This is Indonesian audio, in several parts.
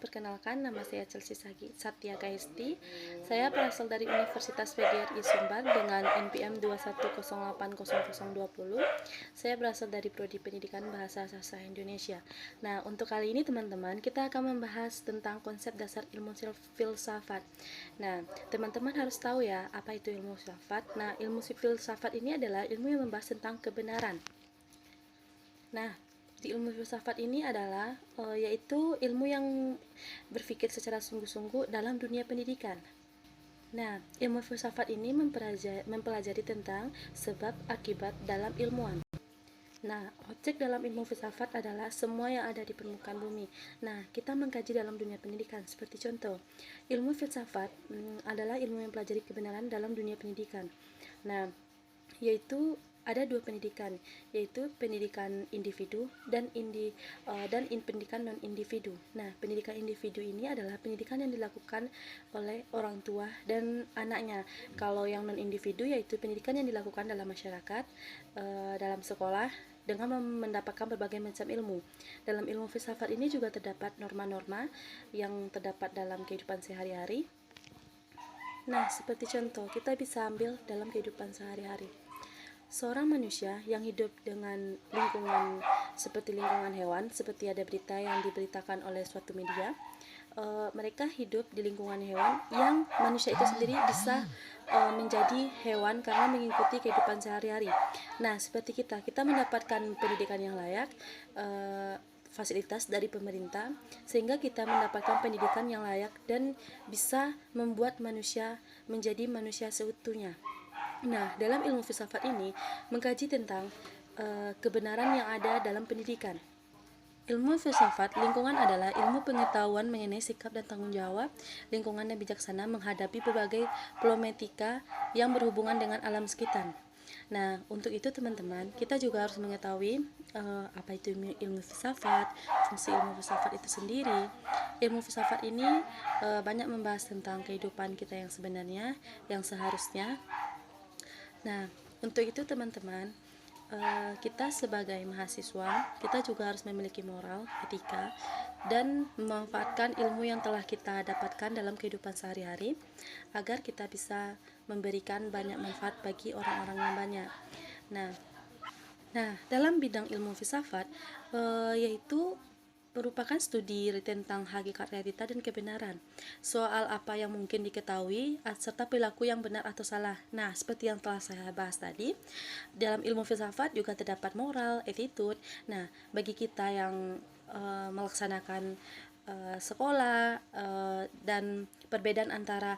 perkenalkan nama saya Chelsea Satya Gaesti. Saya berasal dari Universitas PGRI Sumbar dengan NPM 210800020. Saya berasal dari Prodi Pendidikan Bahasa Sastra Indonesia. Nah, untuk kali ini teman-teman, kita akan membahas tentang konsep dasar ilmu filsafat. Nah, teman-teman harus tahu ya, apa itu ilmu filsafat. Nah, ilmu filsafat ini adalah ilmu yang membahas tentang kebenaran. Nah, di ilmu filsafat ini adalah yaitu ilmu yang berpikir secara sungguh-sungguh dalam dunia pendidikan. Nah, ilmu filsafat ini mempelajari tentang sebab akibat dalam ilmuwan. Nah, objek dalam ilmu filsafat adalah semua yang ada di permukaan bumi. Nah, kita mengkaji dalam dunia pendidikan. Seperti contoh, ilmu filsafat adalah ilmu yang mempelajari kebenaran dalam dunia pendidikan. Nah, yaitu ada dua pendidikan, yaitu pendidikan individu dan pendidikan non individu. Nah, pendidikan individu ini adalah pendidikan yang dilakukan oleh orang tua dan anaknya. Kalau yang non individu yaitu pendidikan yang dilakukan dalam masyarakat, dalam sekolah dengan mendapatkan berbagai macam ilmu. Dalam ilmu filsafat ini juga terdapat norma-norma yang terdapat dalam kehidupan sehari-hari. Nah, seperti contoh, kita bisa ambil dalam kehidupan sehari-hari. Seorang manusia yang hidup dengan lingkungan seperti lingkungan hewan, seperti ada berita yang diberitakan oleh suatu media, mereka hidup di lingkungan hewan yang manusia itu sendiri bisa menjadi hewan karena mengikuti kehidupan sehari-hari. Nah, seperti kita mendapatkan pendidikan yang layak, fasilitas dari pemerintah, sehingga kita mendapatkan pendidikan yang layak dan bisa membuat manusia menjadi manusia seutuhnya. Nah, dalam ilmu filsafat ini mengkaji tentang kebenaran yang ada dalam pendidikan. Ilmu filsafat lingkungan adalah ilmu pengetahuan mengenai sikap dan tanggung jawab lingkungan dan bijaksana menghadapi berbagai problematika yang berhubungan dengan alam sekitar. Nah, untuk itu teman-teman, kita juga harus mengetahui apa itu ilmu filsafat, fungsi ilmu filsafat itu sendiri. Ilmu filsafat ini banyak membahas tentang kehidupan kita yang sebenarnya, yang seharusnya. Nah, untuk itu teman-teman, kita sebagai mahasiswa, kita juga harus memiliki moral, etika, dan memanfaatkan ilmu yang telah kita dapatkan dalam kehidupan sehari-hari agar kita bisa memberikan banyak manfaat bagi orang-orang yang banyak. Nah, dalam bidang ilmu filsafat, yaitu merupakan studi tentang hakikat realita dan kebenaran, soal apa yang mungkin diketahui, serta perilaku yang benar atau salah. Nah, seperti yang telah saya bahas tadi, dalam ilmu filsafat juga terdapat moral, attitude. Nah, bagi kita yang melaksanakan sekolah dan perbedaan antara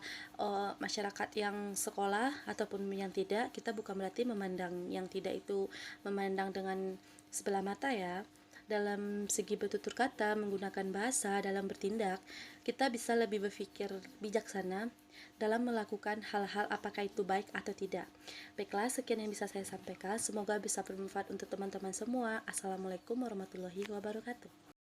masyarakat yang sekolah ataupun yang tidak, kita bukan berarti memandang yang tidak itu memandang dengan sebelah mata ya. Dalam segi bertutur kata, menggunakan bahasa, dalam bertindak, kita bisa lebih berpikir bijaksana dalam melakukan hal-hal apakah itu baik atau tidak. Baiklah, sekian yang bisa saya sampaikan. Semoga bisa bermanfaat untuk teman-teman semua. Assalamualaikum warahmatullahi wabarakatuh.